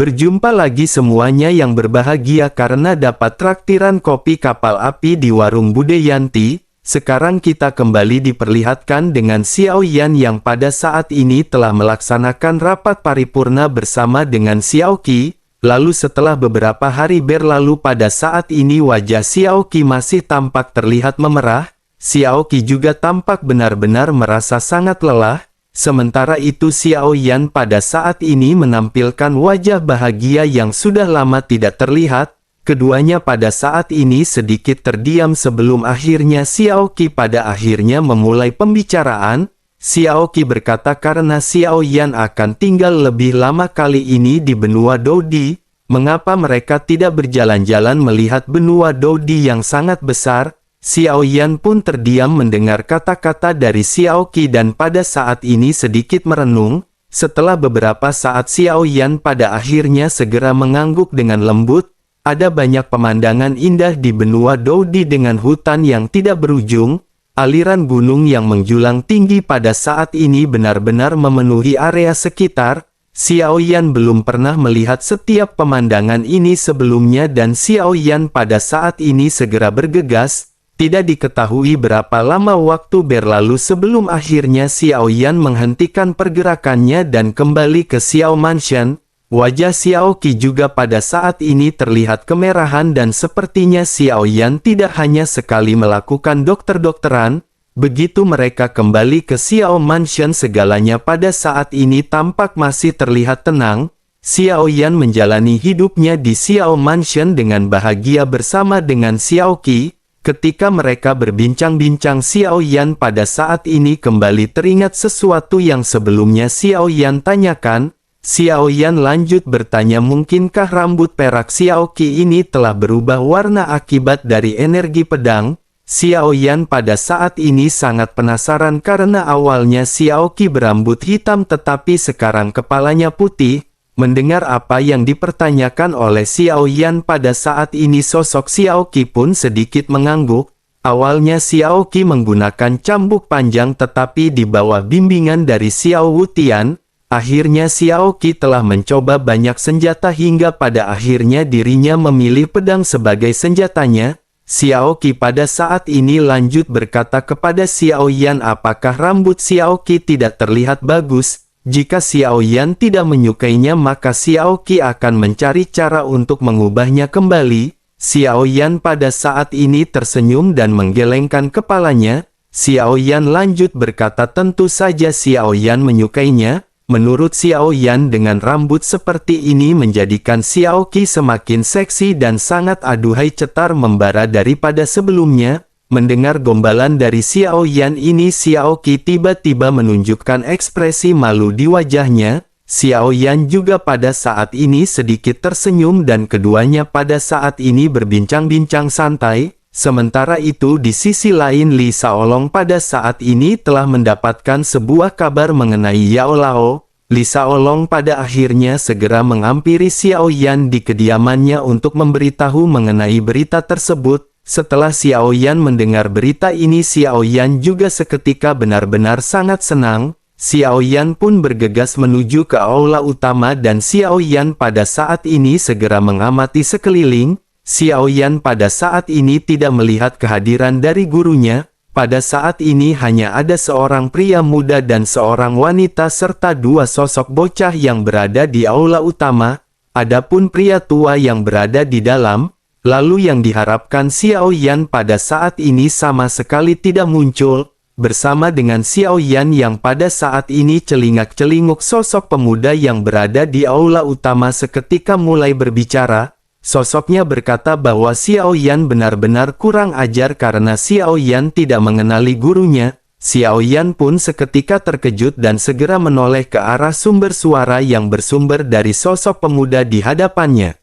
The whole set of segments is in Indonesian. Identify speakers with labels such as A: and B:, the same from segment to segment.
A: Berjumpa lagi semuanya yang berbahagia karena dapat traktiran kopi kapal api di warung Bude Yanti. Sekarang kita kembali diperlihatkan dengan Xiao Yan yang pada saat ini telah melaksanakan rapat paripurna bersama dengan Xiao Qi. Lalu setelah beberapa hari berlalu pada saat ini wajah Xiao Qi masih tampak terlihat memerah. Xiao Qi juga tampak benar-benar merasa sangat lelah. Sementara itu Xiao Yan pada saat ini menampilkan wajah bahagia yang sudah lama tidak terlihat. Keduanya pada saat ini sedikit terdiam sebelum akhirnya Xiao Qi pada akhirnya memulai pembicaraan. Xiao Qi berkata karena Xiao Yan akan tinggal lebih lama kali ini di benua Dodi. Mengapa mereka tidak berjalan-jalan melihat benua Dodi yang sangat besar? Xiao Yan pun terdiam mendengar kata-kata dari Xiao Qi dan pada saat ini sedikit merenung. Setelah beberapa saat Xiao Yan pada akhirnya segera mengangguk dengan lembut. Ada banyak pemandangan indah di benua Dodi dengan hutan yang tidak berujung. Aliran gunung yang menjulang tinggi pada saat ini benar-benar memenuhi area sekitar. Xiao Yan belum pernah melihat setiap pemandangan ini sebelumnya dan Xiao Yan pada saat ini segera bergegas. Tidak diketahui berapa lama waktu berlalu sebelum akhirnya Xiao Yan menghentikan pergerakannya dan kembali ke Xiao Mansion. Wajah Xiao Qi juga pada saat ini terlihat kemerahan dan sepertinya Xiao Yan tidak hanya sekali melakukan dokter-dokteran. Begitu mereka kembali ke Xiao Mansion segalanya pada saat ini tampak masih terlihat tenang. Xiao Yan menjalani hidupnya di Xiao Mansion dengan bahagia bersama dengan Xiao Qi. Ketika mereka berbincang-bincang Xiao Yan pada saat ini kembali teringat sesuatu yang sebelumnya Xiao Yan tanyakan. Xiao Yan lanjut bertanya mungkinkah rambut perak Xiao Qi ini telah berubah warna akibat dari energi pedang? Xiao Yan pada saat ini sangat penasaran karena awalnya Xiao Qi berambut hitam tetapi sekarang kepalanya putih. Mendengar apa yang dipertanyakan oleh Xiao Yan pada saat ini sosok Xiao Qi pun sedikit mengangguk. Awalnya Xiao Qi menggunakan cambuk panjang tetapi di bawah bimbingan dari Xiao Wutian. Akhirnya Xiao Qi telah mencoba banyak senjata hingga pada akhirnya dirinya memilih pedang sebagai senjatanya. Xiao Qi pada saat ini lanjut berkata kepada Xiao Yan apakah rambut Xiao Qi tidak terlihat bagus? Jika Xiao Yan tidak menyukainya maka Xiao Qi akan mencari cara untuk mengubahnya kembali. Xiao Yan pada saat ini tersenyum dan menggelengkan kepalanya. Xiao Yan lanjut berkata tentu saja Xiao Yan menyukainya. Menurut Xiao Yan dengan rambut seperti ini menjadikan Xiao Qi semakin seksi dan sangat aduhai cetar membara daripada sebelumnya. Mendengar gombalan dari Xiao Yan ini Xiao Qi tiba-tiba menunjukkan ekspresi malu di wajahnya. Xiao Yan juga pada saat ini sedikit tersenyum dan keduanya pada saat ini berbincang-bincang santai. Sementara itu di sisi lain Li Shaolong pada saat ini telah mendapatkan sebuah kabar mengenai Yao Lao. Li Shaolong pada akhirnya segera menghampiri Xiao Yan di kediamannya untuk memberitahu mengenai berita tersebut. Setelah Xiao Yan mendengar berita ini Xiao Yan juga seketika benar-benar sangat senang. Xiao Yan pun bergegas menuju ke aula utama dan Xiao Yan pada saat ini segera mengamati sekeliling. Xiao Yan pada saat ini tidak melihat kehadiran dari gurunya. Pada saat ini hanya ada seorang pria muda dan seorang wanita serta dua sosok bocah yang berada di aula utama. Adapun pria tua yang berada di dalam. Lalu yang diharapkan Xiao Yan pada saat ini sama sekali tidak muncul. Bersama dengan Xiao Yan yang pada saat ini celingak-celinguk sosok pemuda yang berada di aula utama seketika mulai berbicara. Sosoknya berkata bahwa Xiao Yan benar-benar kurang ajar karena Xiao Yan tidak mengenali gurunya. Xiao Yan pun seketika terkejut dan segera menoleh ke arah sumber suara yang bersumber dari sosok pemuda di hadapannya.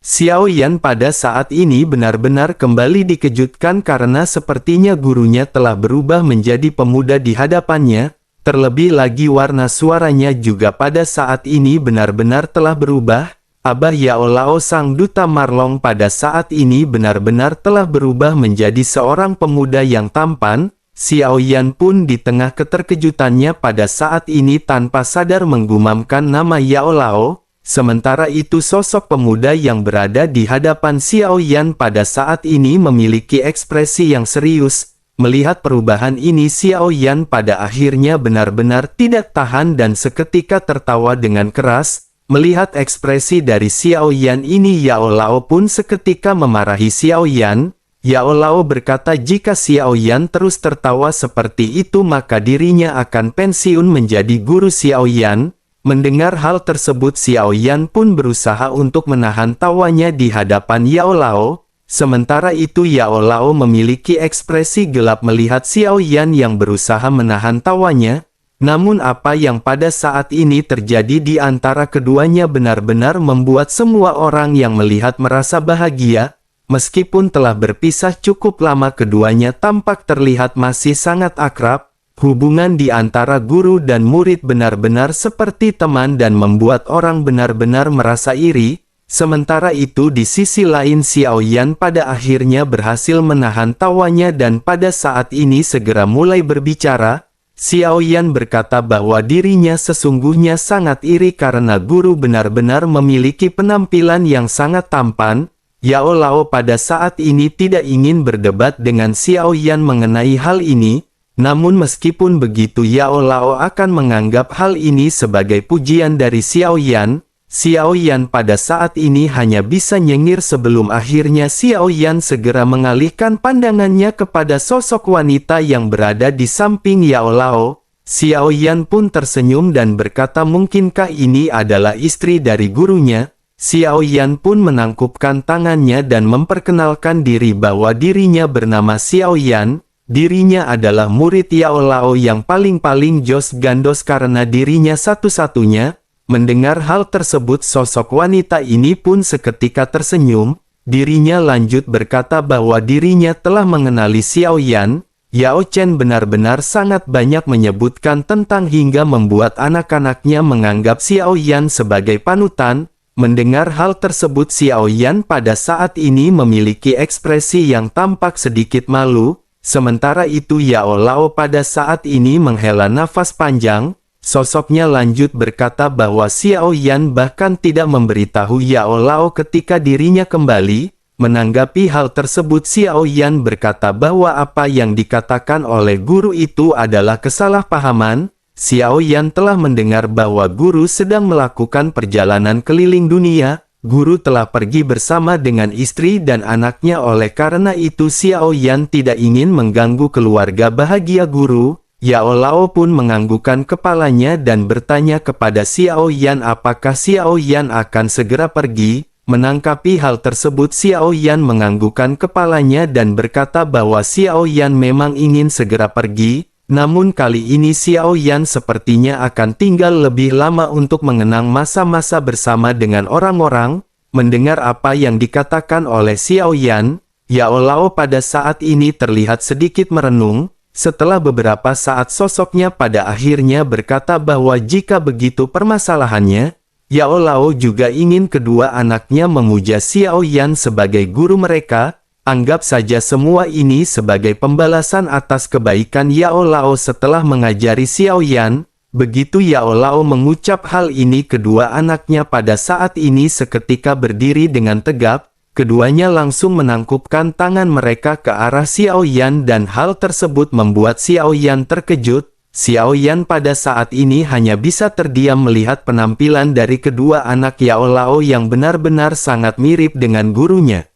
A: Xiao Yan pada saat ini benar-benar kembali dikejutkan karena sepertinya gurunya telah berubah menjadi pemuda di hadapannya. Terlebih lagi warna suaranya juga pada saat ini benar-benar telah berubah. Abah Yao Lao sang duta Marlong pada saat ini benar-benar telah berubah menjadi seorang pemuda yang tampan. Xiao Yan pun di tengah keterkejutannya pada saat ini tanpa sadar menggumamkan nama Yao Lao. Sementara itu sosok pemuda yang berada di hadapan Xiao Yan pada saat ini memiliki ekspresi yang serius. Melihat perubahan ini Xiao Yan pada akhirnya benar-benar tidak tahan dan seketika tertawa dengan keras. Melihat ekspresi dari Xiao Yan ini Yao Lao pun seketika memarahi Xiao Yan. Yao Lao berkata jika Xiao Yan terus tertawa seperti itu maka dirinya akan pensiun menjadi guru Xiao Yan. Mendengar hal tersebut Xiao Yan pun berusaha untuk menahan tawanya di hadapan Yao Lao. Sementara itu Yao Lao memiliki ekspresi gelap melihat Xiao Yan yang berusaha menahan tawanya. Namun apa yang pada saat ini terjadi di antara keduanya benar-benar membuat semua orang yang melihat merasa bahagia. Meskipun telah berpisah cukup lama keduanya tampak terlihat masih sangat akrab. Hubungan di antara guru dan murid benar-benar seperti teman dan membuat orang benar-benar merasa iri. Sementara itu di sisi lain Xiao Yan pada akhirnya berhasil menahan tawanya dan pada saat ini segera mulai berbicara. Xiao Yan berkata bahwa dirinya sesungguhnya sangat iri karena guru benar-benar memiliki penampilan yang sangat tampan. Yao Lao pada saat ini tidak ingin berdebat dengan Xiao Yan mengenai hal ini. Namun meskipun begitu Yao Lao akan menganggap hal ini sebagai pujian dari Xiao Yan. Xiao Yan pada saat ini hanya bisa nyengir sebelum akhirnya Xiao Yan segera mengalihkan pandangannya kepada sosok wanita yang berada di samping Yao Lao. Xiao Yan pun tersenyum dan berkata mungkinkah ini adalah istri dari gurunya. Xiao Yan pun menangkupkan tangannya dan memperkenalkan diri bahwa dirinya bernama Xiao Yan. Dirinya adalah murid Yao Lao yang paling-paling jos gandos karena dirinya satu-satunya. Mendengar hal tersebut sosok wanita ini pun seketika tersenyum. Dirinya lanjut berkata bahwa dirinya telah mengenali Xiao Yan. Yao Chen benar-benar sangat banyak menyebutkan tentang hingga membuat anak-anaknya menganggap Xiao Yan sebagai panutan. Mendengar hal tersebut Xiao Yan pada saat ini memiliki ekspresi yang tampak sedikit malu. Sementara itu Yao Lao pada saat ini menghela nafas panjang. Sosoknya lanjut berkata bahwa Xiao Yan bahkan tidak memberitahu Yao Lao ketika dirinya kembali. Menanggapi hal tersebut Xiao Yan berkata bahwa apa yang dikatakan oleh guru itu adalah kesalahpahaman. Xiao Yan telah mendengar bahwa guru sedang melakukan perjalanan keliling dunia. Guru telah pergi bersama dengan istri dan anaknya oleh karena itu Xiao Yan tidak ingin mengganggu keluarga bahagia guru. Yao Lao pun menganggukkan kepalanya dan bertanya kepada Xiao Yan apakah Xiao Yan akan segera pergi. Menanggapi hal tersebut Xiao Yan menganggukkan kepalanya dan berkata bahwa Xiao Yan memang ingin segera pergi. Namun kali ini Xiao Yan sepertinya akan tinggal lebih lama untuk mengenang masa-masa bersama dengan orang-orang. Mendengar apa yang dikatakan oleh Xiao Yan, Yao Lao pada saat ini terlihat sedikit merenung. Setelah beberapa saat sosoknya pada akhirnya berkata bahwa jika begitu permasalahannya, Yao Lao juga ingin kedua anaknya memuja Xiao Yan sebagai guru mereka. Anggap saja semua ini sebagai pembalasan atas kebaikan Yao Lao setelah mengajari Xiao Yan. Begitu Yao Lao mengucap hal ini kedua anaknya pada saat ini seketika berdiri dengan tegap. Keduanya langsung menangkupkan tangan mereka ke arah Xiao Yan dan hal tersebut membuat Xiao Yan terkejut. Xiao Yan pada saat ini hanya bisa terdiam melihat penampilan dari kedua anak Yao Lao yang benar-benar sangat mirip dengan gurunya.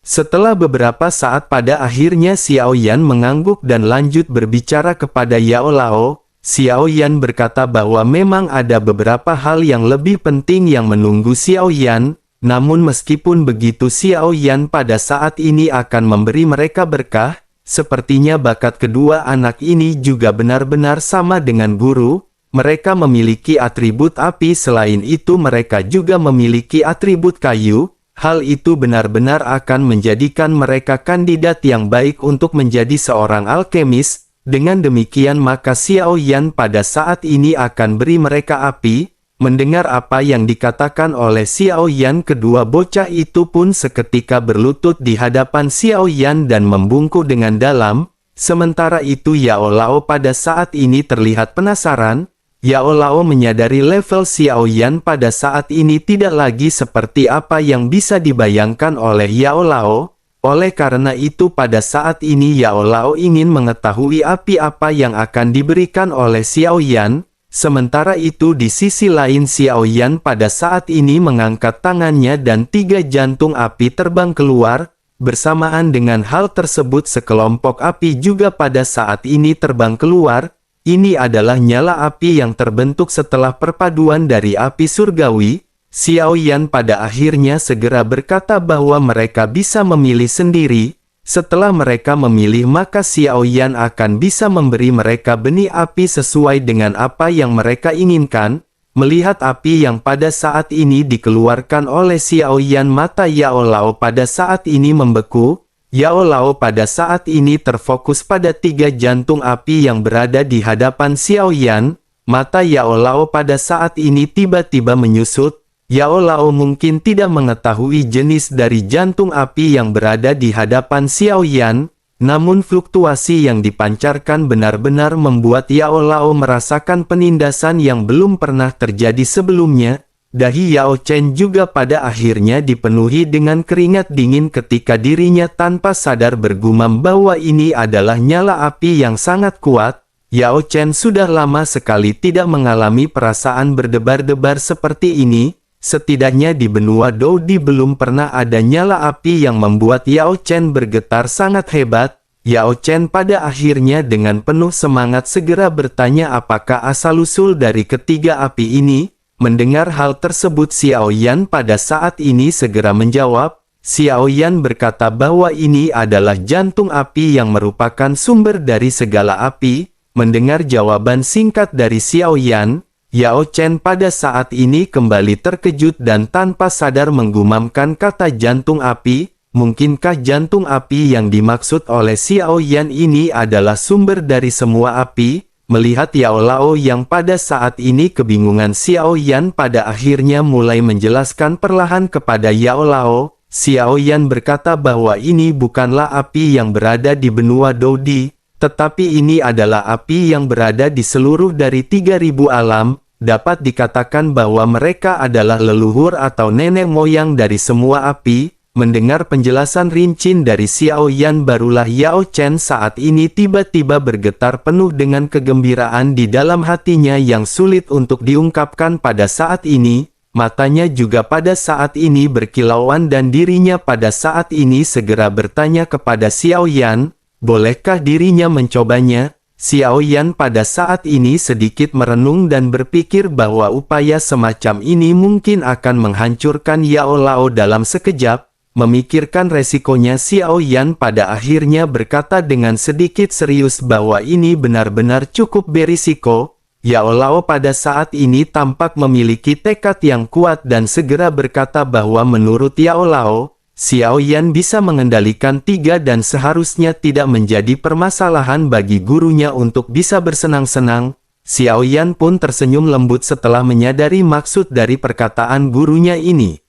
A: Setelah beberapa saat pada akhirnya Xiao Yan mengangguk dan lanjut berbicara kepada Yao Lao. Xiao Yan berkata bahwa memang ada beberapa hal yang lebih penting yang menunggu Xiao Yan. Namun meskipun begitu Xiao Yan pada saat ini akan memberi mereka berkah. Sepertinya bakat kedua anak ini juga benar-benar sama dengan guru. Mereka memiliki atribut api selain itu mereka juga memiliki atribut kayu. Hal itu benar-benar akan menjadikan mereka kandidat yang baik untuk menjadi seorang alkemis. Dengan demikian maka Xiao Yan pada saat ini akan beri mereka api. Mendengar apa yang dikatakan oleh Xiao Yan kedua bocah itu pun seketika berlutut di hadapan Xiao Yan dan membungkuk dengan dalam. Sementara itu Yao Lao pada saat ini terlihat penasaran. Yao Lao menyadari level Xiao Yan pada saat ini tidak lagi seperti apa yang bisa dibayangkan oleh Yao Lao. Oleh karena itu pada saat ini Yao Lao ingin mengetahui api apa yang akan diberikan oleh Xiao Yan. Sementara itu di sisi lain Xiao Yan pada saat ini mengangkat tangannya dan 3 jantung api terbang keluar. Bersamaan dengan hal tersebut sekelompok api juga pada saat ini terbang keluar. Ini adalah nyala api yang terbentuk setelah perpaduan dari api surgawi. Xiao Yan pada akhirnya segera berkata bahwa mereka bisa memilih sendiri. Setelah mereka memilih maka Xiao Yan akan bisa memberi mereka benih api sesuai dengan apa yang mereka inginkan. Melihat api yang pada saat ini dikeluarkan oleh Xiao Yan, mata Yao Lao pada saat ini membeku. Yao Lao pada saat ini terfokus pada 3 jantung api yang berada di hadapan Xiao Yan. Mata Yao Lao pada saat ini tiba-tiba menyusut. Yao Lao mungkin tidak mengetahui jenis dari jantung api yang berada di hadapan Xiao Yan. Namun fluktuasi yang dipancarkan benar-benar membuat Yao Lao merasakan penindasan yang belum pernah terjadi sebelumnya. Dahi Yao Chen juga pada akhirnya dipenuhi dengan keringat dingin ketika dirinya tanpa sadar bergumam bahwa ini adalah nyala api yang sangat kuat. Yao Chen sudah lama sekali tidak mengalami perasaan berdebar-debar seperti ini. Setidaknya di benua Doudi belum pernah ada nyala api yang membuat Yao Chen bergetar sangat hebat. Yao Chen pada akhirnya dengan penuh semangat segera bertanya apakah asal-usul dari ketiga api ini. Mendengar hal tersebut Xiao Yan pada saat ini segera menjawab. Xiao Yan berkata bahwa ini adalah jantung api yang merupakan sumber dari segala api. Mendengar jawaban singkat dari Xiao Yan, Yao Chen pada saat ini kembali terkejut dan tanpa sadar menggumamkan kata jantung api. Mungkinkah jantung api yang dimaksud oleh Xiao Yan ini adalah sumber dari semua api? Melihat Yao Lao yang pada saat ini kebingungan, Xiao Yan pada akhirnya mulai menjelaskan perlahan kepada Yao Lao. Xiao Yan berkata bahwa ini bukanlah api yang berada di benua Doudi, tetapi ini adalah api yang berada di seluruh dari 3000 alam. Dapat dikatakan bahwa mereka adalah leluhur atau nenek moyang dari semua api. Mendengar penjelasan rinci dari Xiao Yan, barulah Yao Chen saat ini tiba-tiba bergetar penuh dengan kegembiraan di dalam hatinya yang sulit untuk diungkapkan pada saat ini. Matanya juga pada saat ini berkilauan dan dirinya pada saat ini segera bertanya kepada Xiao Yan, bolehkah dirinya mencobanya? Xiao Yan pada saat ini sedikit merenung dan berpikir bahwa upaya semacam ini mungkin akan menghancurkan Yao Lao dalam sekejap. Memikirkan resikonya, Xiao Yan pada akhirnya berkata dengan sedikit serius bahwa ini benar-benar cukup berisiko. Yao Lao pada saat ini tampak memiliki tekad yang kuat dan segera berkata bahwa menurut Yao Lao, Xiao Yan bisa mengendalikan 3 dan seharusnya tidak menjadi permasalahan bagi gurunya untuk bisa bersenang-senang. Xiao Yan pun tersenyum lembut setelah menyadari maksud dari perkataan gurunya ini.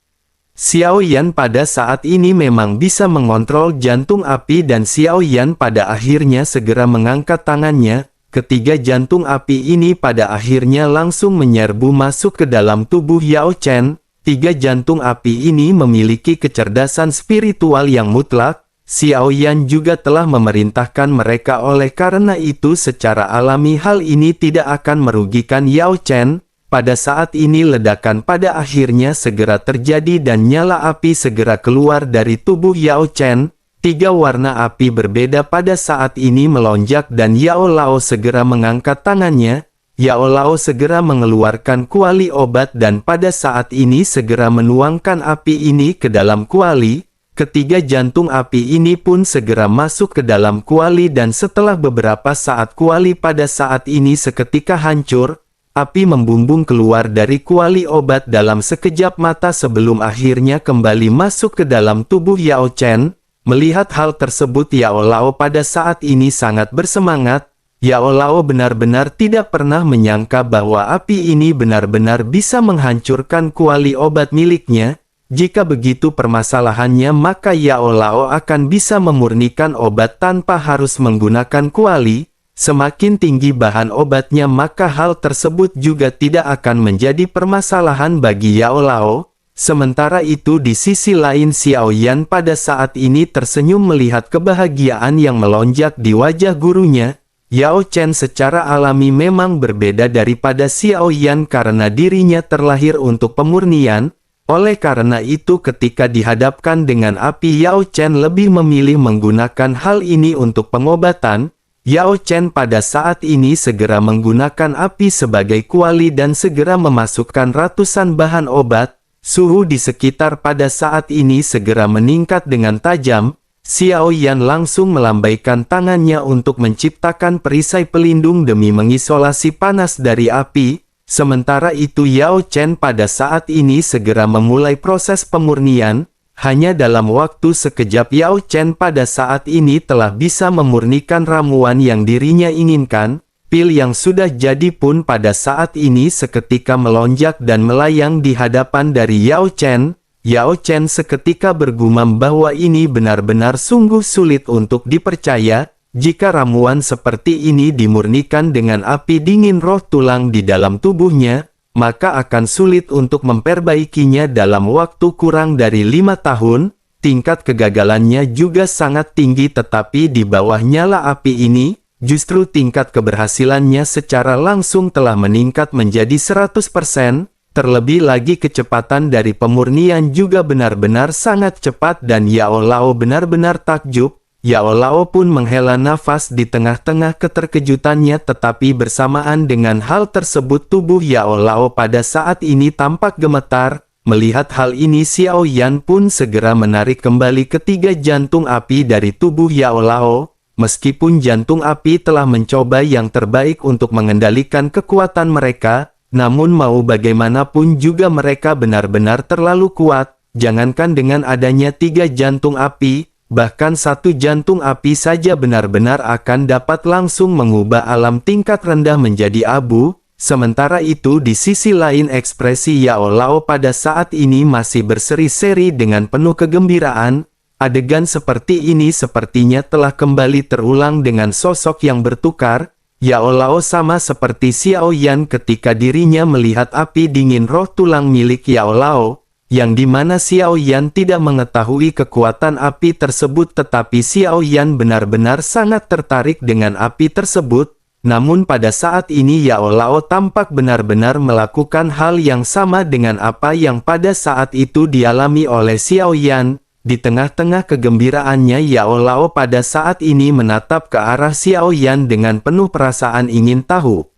A: Xiao Yan pada saat ini memang bisa mengontrol jantung api dan Xiao Yan pada akhirnya segera mengangkat tangannya. Ketiga jantung api ini pada akhirnya langsung menyerbu masuk ke dalam tubuh Yao Chen. 3 jantung api ini memiliki kecerdasan spiritual yang mutlak. Xiao Yan juga telah memerintahkan mereka, oleh karena itu secara alami hal ini tidak akan merugikan Yao Chen. Pada saat ini ledakan pada akhirnya segera terjadi dan nyala api segera keluar dari tubuh Yao Chen. 3 warna api berbeda pada saat ini melonjak dan Yao Lao segera mengangkat tangannya. Yao Lao segera mengeluarkan kuali obat dan pada saat ini segera menuangkan api ini ke dalam kuali. Ketiga jantung api ini pun segera masuk ke dalam kuali dan setelah beberapa saat kuali pada saat ini seketika hancur. Api membumbung keluar dari kuali obat dalam sekejap mata sebelum akhirnya kembali masuk ke dalam tubuh Yao Chen. Melihat hal tersebut Yao Lao pada saat ini sangat bersemangat. Yao Lao benar-benar tidak pernah menyangka bahwa api ini benar-benar bisa menghancurkan kuali obat miliknya. Jika begitu permasalahannya, maka Yao Lao akan bisa memurnikan obat tanpa harus menggunakan kuali. semakin tinggi bahan obatnya maka hal tersebut juga tidak akan menjadi permasalahan bagi Yao Lao. Sementara itu di sisi lain Xiao Yan pada saat ini tersenyum melihat kebahagiaan yang melonjak di wajah gurunya. Yao Chen secara alami memang berbeda daripada Xiao Yan karena dirinya terlahir untuk pemurnian. Oleh karena itu ketika dihadapkan dengan api Yao Chen lebih memilih menggunakan hal ini untuk pengobatan. Yao Chen pada saat ini segera menggunakan api sebagai kuali dan segera memasukkan ratusan bahan obat. Suhu di sekitar pada saat ini segera meningkat dengan tajam. Xiao Yan langsung melambaikan tangannya untuk menciptakan perisai pelindung demi mengisolasi panas dari api. Sementara itu Yao Chen pada saat ini segera memulai proses pemurnian. Hanya dalam waktu sekejap Yao Chen pada saat ini telah bisa memurnikan ramuan yang dirinya inginkan. Pil yang sudah jadi pun pada saat ini seketika melonjak dan melayang di hadapan dari Yao Chen. Yao Chen seketika bergumam bahwa ini benar-benar sungguh sulit untuk dipercaya. Jika ramuan seperti ini dimurnikan dengan api dingin roh tulang di dalam tubuhnya, maka akan sulit untuk memperbaikinya dalam waktu kurang dari 5 tahun. Tingkat kegagalannya juga sangat tinggi tetapi di bawah nyala api ini, justru tingkat keberhasilannya secara langsung telah meningkat menjadi 100%. Terlebih lagi kecepatan dari pemurnian juga benar-benar sangat cepat dan Yao Lao benar-benar takjub. Yao Lao pun menghela nafas di tengah-tengah keterkejutannya tetapi bersamaan dengan hal tersebut tubuh Yao Lao pada saat ini tampak gemetar. Melihat hal ini Xiao Yan pun segera menarik kembali ketiga jantung api dari tubuh Yao Lao. Meskipun jantung api telah mencoba yang terbaik untuk mengendalikan kekuatan mereka, namun mau bagaimanapun juga mereka benar-benar terlalu kuat. Jangankan dengan adanya 3 jantung api, bahkan 1 jantung api saja benar-benar akan dapat langsung mengubah alam tingkat rendah menjadi abu. Sementara itu di sisi lain ekspresi Yao Lao pada saat ini masih berseri-seri dengan penuh kegembiraan. Adegan seperti ini sepertinya telah kembali terulang dengan sosok yang bertukar. Yao Lao sama seperti Xiao Yan ketika dirinya melihat api dingin roh tulang milik Yao Lao, yang dimana Xiao Yan tidak mengetahui kekuatan api tersebut tetapi Xiao Yan benar-benar sangat tertarik dengan api tersebut. Namun pada saat ini Yao Lao tampak benar-benar melakukan hal yang sama dengan apa yang pada saat itu dialami oleh Xiao Yan. Di tengah-tengah kegembiraannya Yao Lao pada saat ini menatap ke arah Xiao Yan dengan penuh perasaan ingin tahu.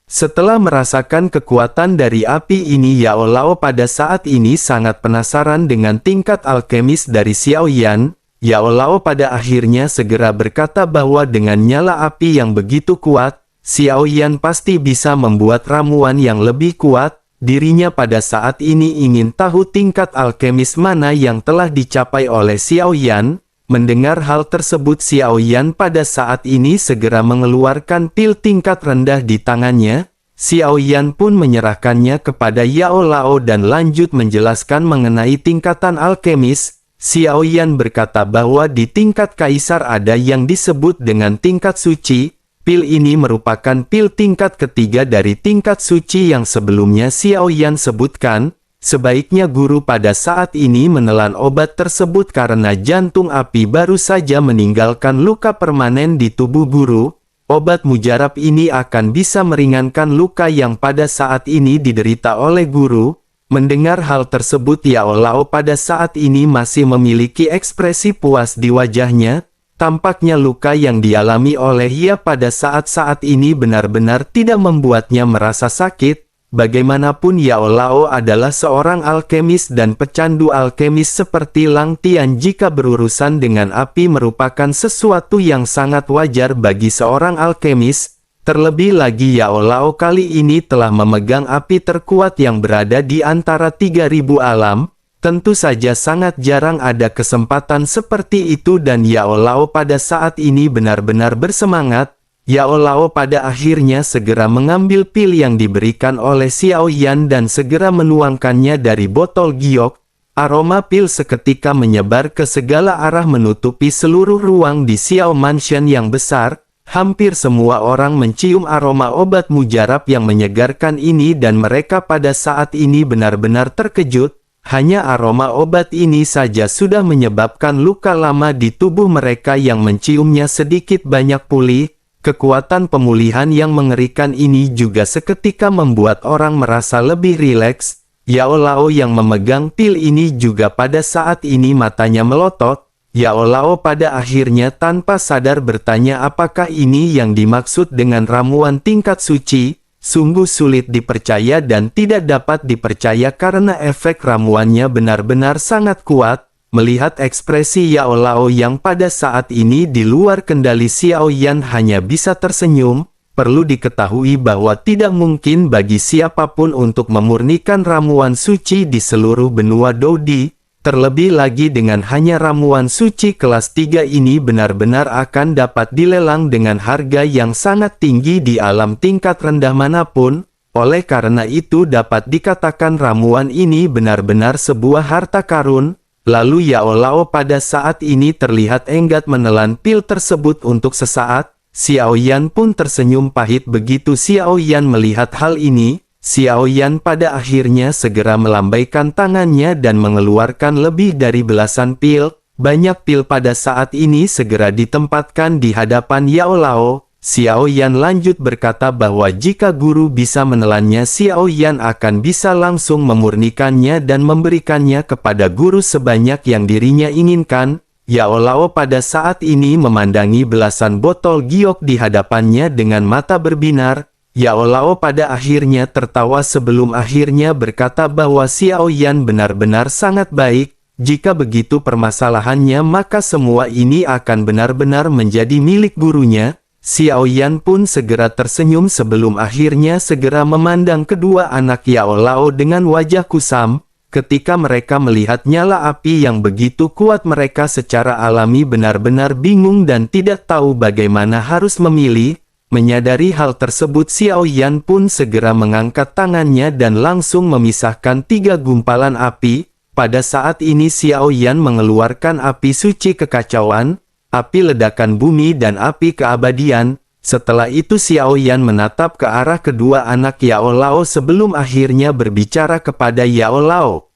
A: Setelah merasakan kekuatan dari api ini Yao Lao pada saat ini sangat penasaran dengan tingkat alkemis dari Xiao Yan. Yao Lao pada akhirnya segera berkata bahwa dengan nyala api yang begitu kuat, Xiao Yan pasti bisa membuat ramuan yang lebih kuat. Dirinya pada saat ini ingin tahu tingkat alkemis mana yang telah dicapai oleh Xiao Yan. Mendengar hal tersebut Xiao Yan pada saat ini segera mengeluarkan pil tingkat rendah di tangannya. Xiao Yan pun menyerahkannya kepada Yao Lao dan lanjut menjelaskan mengenai tingkatan alkemis. Xiao Yan berkata bahwa di tingkat kaisar ada yang disebut dengan tingkat suci. Pil ini merupakan pil tingkat ketiga dari tingkat suci yang sebelumnya Xiao Yan sebutkan. Sebaiknya guru pada saat ini menelan obat tersebut karena jantung api baru saja meninggalkan luka permanen di tubuh guru. Obat mujarab ini akan bisa meringankan luka yang pada saat ini diderita oleh guru. Mendengar hal tersebut Yao Lao pada saat ini masih memiliki ekspresi puas di wajahnya. Tampaknya luka yang dialami oleh ia pada saat-saat ini benar-benar tidak membuatnya merasa sakit. Bagaimanapun Yao Lao adalah seorang alkemis dan pecandu alkemis seperti Lang Tian. Jika berurusan dengan api merupakan sesuatu yang sangat wajar bagi seorang alkemis. Terlebih lagi Yao Lao kali ini telah memegang api terkuat yang berada di antara 3000 alam. Tentu saja sangat jarang ada kesempatan seperti itu dan Yao Lao pada saat ini benar-benar bersemangat. Yao Lao pada akhirnya segera mengambil pil yang diberikan oleh Xiao Yan dan segera menuangkannya dari botol giok. Aroma pil seketika menyebar ke segala arah menutupi seluruh ruang di Xiao Mansion yang besar. Hampir semua orang mencium aroma obat mujarab yang menyegarkan ini dan mereka pada saat ini benar-benar terkejut. Hanya aroma obat ini saja sudah menyebabkan luka lama di tubuh mereka yang menciumnya sedikit banyak pulih. Kekuatan pemulihan yang mengerikan ini juga seketika membuat orang merasa lebih rileks. Yao Lao yang memegang pil ini juga pada saat ini matanya melotot. Yao Lao pada akhirnya tanpa sadar bertanya apakah ini yang dimaksud dengan ramuan tingkat suci. Sungguh sulit dipercaya dan tidak dapat dipercaya karena efek ramuannya benar-benar sangat kuat. Melihat ekspresi Yao Lao yang pada saat ini di luar kendali Xiao Yan hanya bisa tersenyum. Perlu diketahui bahwa tidak mungkin bagi siapapun untuk memurnikan ramuan suci di seluruh benua Doudi. Terlebih lagi dengan hanya ramuan suci kelas 3 ini benar-benar akan dapat dilelang dengan harga yang sangat tinggi di alam tingkat rendah manapun. Oleh karena itu dapat dikatakan ramuan ini benar-benar sebuah harta karun. Lalu Yao Lao pada saat ini terlihat enggan menelan pil tersebut untuk sesaat. Xiao Yan pun tersenyum pahit begitu Xiao Yan melihat hal ini. Xiao Yan pada akhirnya segera melambaikan tangannya dan mengeluarkan lebih dari belasan pil. Banyak pil pada saat ini segera ditempatkan di hadapan Yao Lao. Xiao Yan lanjut berkata bahwa jika guru bisa menelannya, Xiao Yan akan bisa langsung memurnikannya dan memberikannya kepada guru sebanyak yang dirinya inginkan. Yao Lao pada saat ini memandangi belasan botol giok di hadapannya dengan mata berbinar. Yao Lao pada akhirnya tertawa sebelum akhirnya berkata bahwa Xiao Yan benar-benar sangat baik. Jika begitu permasalahannya maka semua ini akan benar-benar menjadi milik gurunya. Xiao Yan pun segera tersenyum sebelum akhirnya segera memandang kedua anak Yao Lao dengan wajah kusam. Ketika mereka melihat nyala api yang begitu kuat mereka secara alami benar-benar bingung dan tidak tahu bagaimana harus memilih. Menyadari hal tersebut Xiao Yan pun segera mengangkat tangannya dan langsung memisahkan 3 gumpalan api. Pada saat ini Xiao Yan mengeluarkan api suci kekacauan, api ledakan bumi dan api keabadian. Setelah itu Xiao Yan menatap ke arah kedua anak Yao Lao sebelum akhirnya berbicara kepada Yao Lao.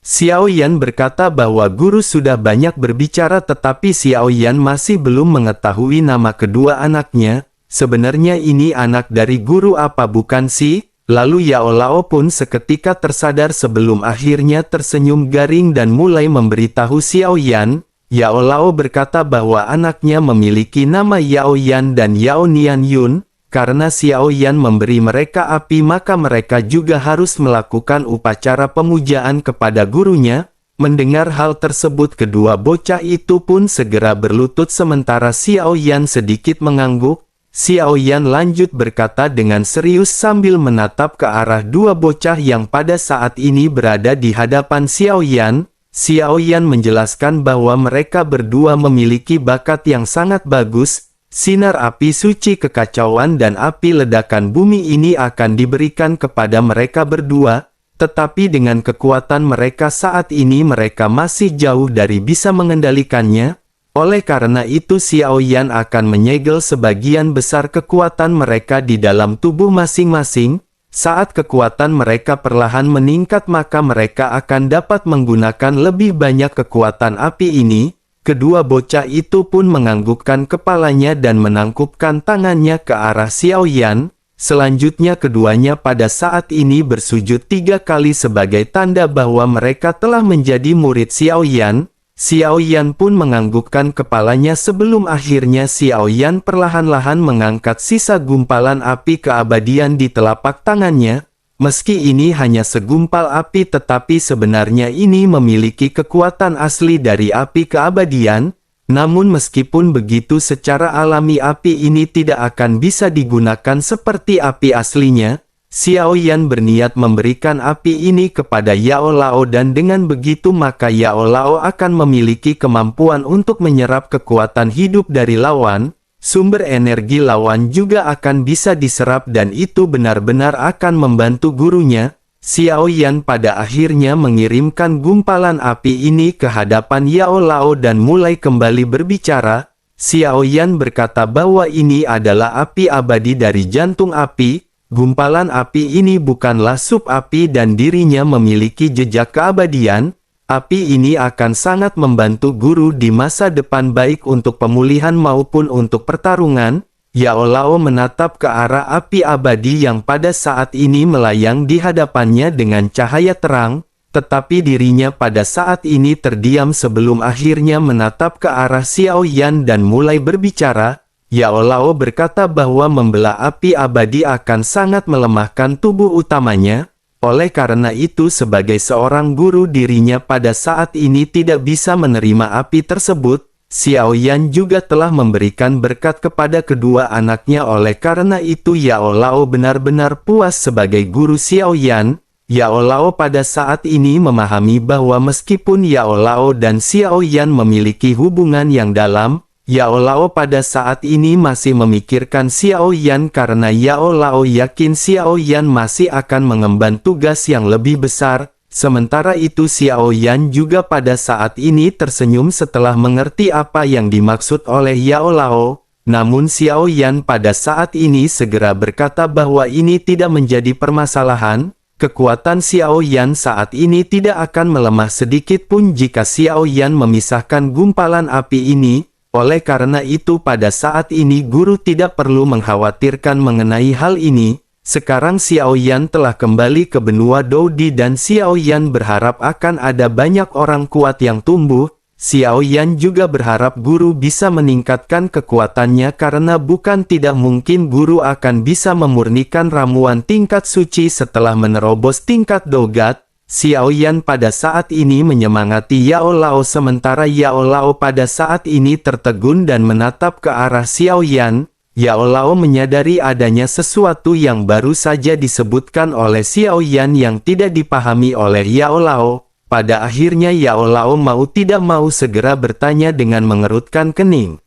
A: Xiao Yan berkata bahwa guru sudah banyak berbicara tetapi Xiao Yan masih belum mengetahui nama kedua anaknya. Sebenarnya ini anak dari guru apa bukan sih? Lalu Yao Lao pun seketika tersadar sebelum akhirnya tersenyum garing dan mulai memberitahu Xiao Yan. Yao Lao berkata bahwa anaknya memiliki nama Yao Yan dan Yao Nian Yun. Karena Xiao Yan memberi mereka api maka mereka juga harus melakukan upacara pemujaan kepada gurunya. Mendengar hal tersebut kedua bocah itu pun segera berlutut sementara Xiao Yan sedikit mengangguk. Xiao Yan lanjut berkata dengan serius sambil menatap ke arah dua bocah yang pada saat ini berada di hadapan Xiao Yan. Xiao Yan menjelaskan bahwa mereka berdua memiliki bakat yang sangat bagus. Sinar api suci kekacauan dan api ledakan bumi ini akan diberikan kepada mereka berdua. Tetapi dengan kekuatan mereka saat ini mereka masih jauh dari bisa mengendalikannya. Oleh karena itu Xiao Yan akan menyegel sebagian besar kekuatan mereka di dalam tubuh masing-masing. Saat kekuatan mereka perlahan meningkat maka mereka akan dapat menggunakan lebih banyak kekuatan api ini. Kedua bocah itu pun menganggukkan kepalanya dan menangkupkan tangannya ke arah Xiao Yan. Selanjutnya keduanya pada saat ini bersujud 3 kali sebagai tanda bahwa mereka telah menjadi murid Xiao Yan. Xiao Yan pun menganggukkan kepalanya sebelum akhirnya Xiao Yan perlahan-lahan mengangkat sisa gumpalan api keabadian di telapak tangannya. Meski ini hanya segumpal api tetapi sebenarnya ini memiliki kekuatan asli dari api keabadian. Namun meskipun begitu secara alami api ini tidak akan bisa digunakan seperti api aslinya. Xiao Yan berniat memberikan api ini kepada Yao Lao dan dengan begitu maka Yao Lao akan memiliki kemampuan untuk menyerap kekuatan hidup dari lawan. Sumber energi lawan juga akan bisa diserap dan itu benar-benar akan membantu gurunya. Xiao Yan pada akhirnya mengirimkan gumpalan api ini ke hadapan Yao Lao dan mulai kembali berbicara. Xiao Yan berkata bahwa ini adalah api abadi dari jantung api. Gumpalan api ini bukanlah sub api dan dirinya memiliki jejak keabadian. Api ini akan sangat membantu guru di masa depan baik untuk pemulihan maupun untuk pertarungan. Yao Lao menatap ke arah api abadi yang pada saat ini melayang di hadapannya dengan cahaya terang. Tetapi dirinya pada saat ini terdiam sebelum akhirnya menatap ke arah Xiao Yan dan mulai berbicara. Yao Lao berkata bahwa membelah api abadi akan sangat melemahkan tubuh utamanya. Oleh karena itu sebagai seorang guru dirinya pada saat ini tidak bisa menerima api tersebut. Xiao Yan juga telah memberikan berkat kepada kedua anaknya. Oleh karena itu Yao Lao benar-benar puas sebagai guru Xiao Yan. Yao Lao pada saat ini memahami bahwa meskipun Yao Lao dan Xiao Yan memiliki hubungan yang dalam, Yao Lao pada saat ini masih memikirkan Xiao Yan karena Yao Lao yakin Xiao Yan masih akan mengemban tugas yang lebih besar. Sementara itu Xiao Yan juga pada saat ini tersenyum setelah mengerti apa yang dimaksud oleh Yao Lao. Namun Xiao Yan pada saat ini segera berkata bahwa ini tidak menjadi permasalahan. Kekuatan Xiao Yan saat ini tidak akan melemah sedikit pun jika Xiao Yan memisahkan gumpalan api ini. Oleh karena itu pada saat ini guru tidak perlu mengkhawatirkan mengenai hal ini. Sekarang Xiao Yan telah kembali ke benua Doudi dan Xiao Yan berharap akan ada banyak orang kuat yang tumbuh. Xiao Yan juga berharap guru bisa meningkatkan kekuatannya karena bukan tidak mungkin guru akan bisa memurnikan ramuan tingkat suci setelah menerobos tingkat dogat. Xiao Yan pada saat ini menyemangati Yao Lao sementara Yao Lao pada saat ini tertegun dan menatap ke arah Xiao Yan. Yao Lao menyadari adanya sesuatu yang baru saja disebutkan oleh Xiao Yan yang tidak dipahami oleh Yao Lao. Pada akhirnya Yao Lao mau tidak mau segera bertanya dengan mengerutkan kening.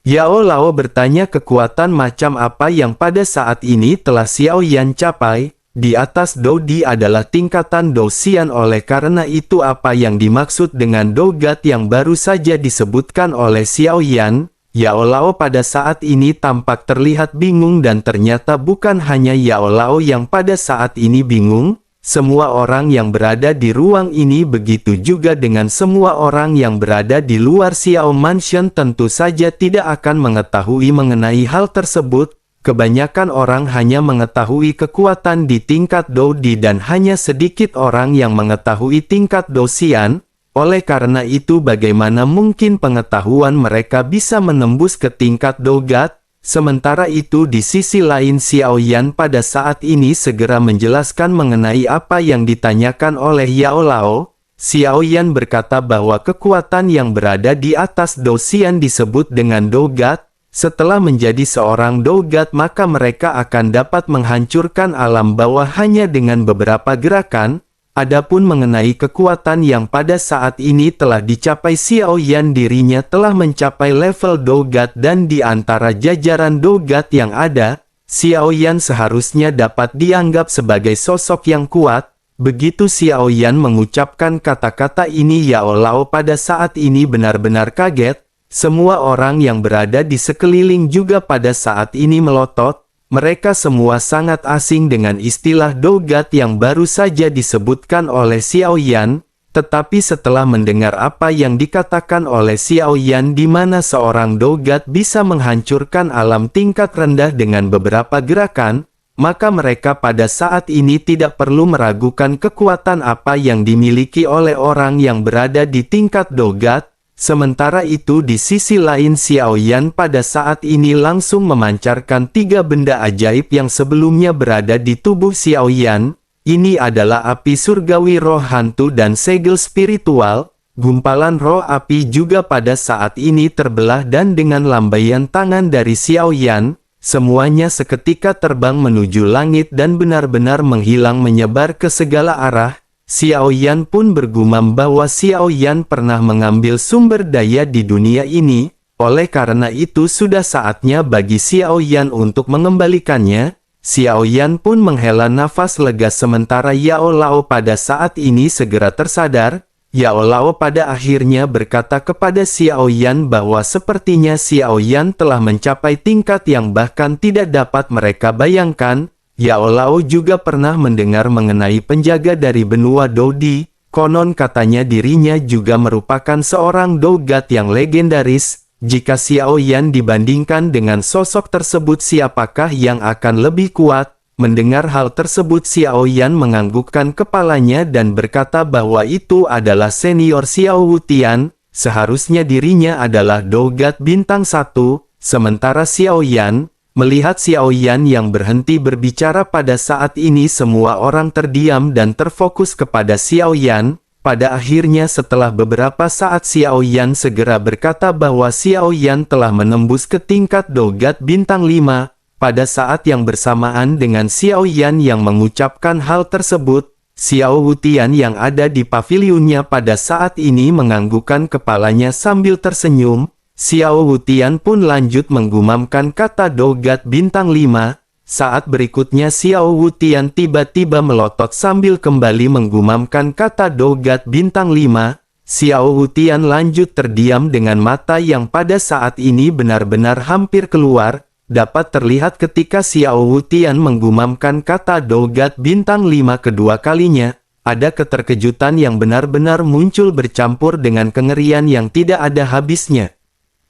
A: Yao Lao bertanya kekuatan macam apa yang pada saat ini telah Xiao Yan capai. Di atas Doudi adalah tingkatan Douxian oleh karena itu apa yang dimaksud dengan Dogat yang baru saja disebutkan oleh Xiao Yan. Yao Lao pada saat ini tampak terlihat bingung dan ternyata bukan hanya Yao Lao yang pada saat ini bingung. Semua orang yang berada di ruang ini begitu juga dengan semua orang yang berada di luar Xiao Mansion tentu saja tidak akan mengetahui mengenai hal tersebut. Kebanyakan orang hanya mengetahui kekuatan di tingkat Doudi dan hanya sedikit orang yang mengetahui tingkat Douxian. Oleh karena itu bagaimana mungkin pengetahuan mereka bisa menembus ke tingkat Dogat? Sementara itu di sisi lain Xiao Yan pada saat ini segera menjelaskan mengenai apa yang ditanyakan oleh Yao Lao. Xiao Yan berkata bahwa kekuatan yang berada di atas Douxian disebut dengan Dogat. Setelah menjadi seorang Dogat maka mereka akan dapat menghancurkan alam bawah hanya dengan beberapa gerakan. Adapun mengenai kekuatan yang pada saat ini telah dicapai Xiao Yan dirinya telah mencapai level Dogat dan di antara jajaran Dogat yang ada, Xiao Yan seharusnya dapat dianggap sebagai sosok yang kuat. Begitu Xiao Yan mengucapkan kata-kata ini Yao Lao pada saat ini benar-benar kaget. Semua orang yang berada di sekeliling juga pada saat ini melotot. Mereka semua sangat asing dengan istilah Dogat yang baru saja disebutkan oleh Xiao Yan. Tetapi setelah mendengar apa yang dikatakan oleh Xiao Yan di mana seorang Dogat bisa menghancurkan alam tingkat rendah dengan beberapa gerakan, maka mereka pada saat ini tidak perlu meragukan kekuatan apa yang dimiliki oleh orang yang berada di tingkat Dogat. Sementara itu di sisi lain Xiao Yan pada saat ini langsung memancarkan 3 benda ajaib yang sebelumnya berada di tubuh Xiao Yan. Ini adalah api surgawi roh hantu dan segel spiritual. Gumpalan roh api juga pada saat ini terbelah dan dengan lambaian tangan dari Xiao Yan, semuanya seketika terbang menuju langit dan benar-benar menghilang menyebar ke segala arah. Xiao Yan pun bergumam bahwa Xiao Yan pernah mengambil sumber daya di dunia ini, oleh karena itu sudah saatnya bagi Xiao Yan untuk mengembalikannya. Xiao Yan pun menghela nafas lega sementara Yao Lao pada saat ini segera tersadar. Yao Lao pada akhirnya berkata kepada Xiao Yan bahwa sepertinya Xiao Yan telah mencapai tingkat yang bahkan tidak dapat mereka bayangkan. Yao Lao juga pernah mendengar mengenai penjaga dari benua Dodi. Konon katanya dirinya juga merupakan seorang dogat yang legendaris. Jika Xiao Yan dibandingkan dengan sosok tersebut, siapakah yang akan lebih kuat? Mendengar hal tersebut, Xiao Yan menganggukkan kepalanya dan berkata bahwa itu adalah senior Xiao Wutian. Seharusnya dirinya adalah dogat bintang 1. Sementara Xiao Yan, melihat Xiao Yan yang berhenti berbicara pada saat ini, semua orang terdiam dan terfokus kepada Xiao Yan. Pada akhirnya setelah beberapa saat, Xiao Yan segera berkata bahwa Xiao Yan telah menembus ke tingkat dogat bintang 5. Pada saat yang bersamaan dengan Xiao Yan yang mengucapkan hal tersebut, Xiao Wutian yang ada di pavilionnya pada saat ini menganggukkan kepalanya sambil tersenyum. Xiao Wutian pun lanjut menggumamkan kata dogat bintang 5. Saat berikutnya Xiao Wutian tiba-tiba melotot sambil kembali menggumamkan kata dogat bintang 5. Xiao Wutian lanjut terdiam dengan mata yang pada saat ini benar-benar hampir keluar. Dapat terlihat ketika Xiao Wutian menggumamkan kata dogat bintang 5 kedua kalinya, ada keterkejutan yang benar-benar muncul bercampur dengan kengerian yang tidak ada habisnya.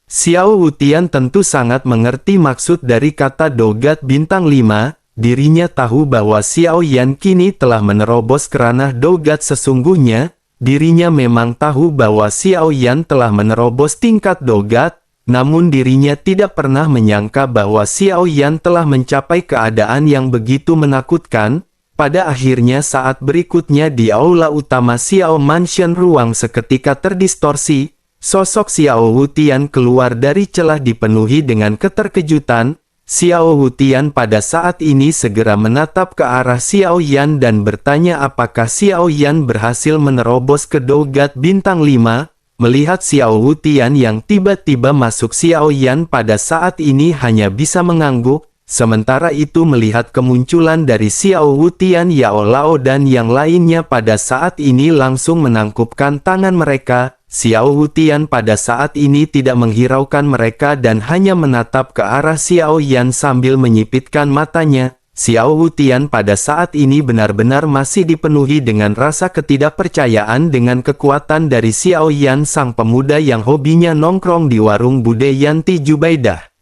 A: Xiao Wutian tentu sangat mengerti maksud dari kata dogat bintang 5, dirinya tahu bahwa Xiao Yan kini telah menerobos ke ranah dogat sesungguhnya, dirinya memang tahu bahwa Xiao Yan telah menerobos tingkat dogat. Namun dirinya tidak pernah menyangka bahwa Xiao Yan telah mencapai keadaan yang begitu menakutkan. Pada akhirnya saat berikutnya di aula utama Xiao Mansion, ruang seketika terdistorsi. Sosok Xiao Wutian keluar dari celah dipenuhi dengan keterkejutan. Xiao Wutian pada saat ini segera menatap ke arah Xiao Yan dan bertanya apakah Xiao Yan berhasil menerobos ke dogat bintang 5. Melihat Xiao Wutian yang tiba-tiba masuk, Xiao Yan pada saat ini hanya bisa mengangguk. Sementara itu melihat kemunculan dari Xiao Wutian, Yao Lao dan yang lainnya pada saat ini langsung menangkupkan tangan mereka. Xiao Wutian pada saat ini tidak menghiraukan mereka dan hanya menatap ke arah Xiao Yan sambil menyipitkan matanya. Xiao Wutian pada saat ini benar-benar masih dipenuhi dengan rasa ketidakpercayaan dengan kekuatan dari Xiao Yan, sang pemuda yang hobinya nongkrong di warung Bude Yanti Jubaidah.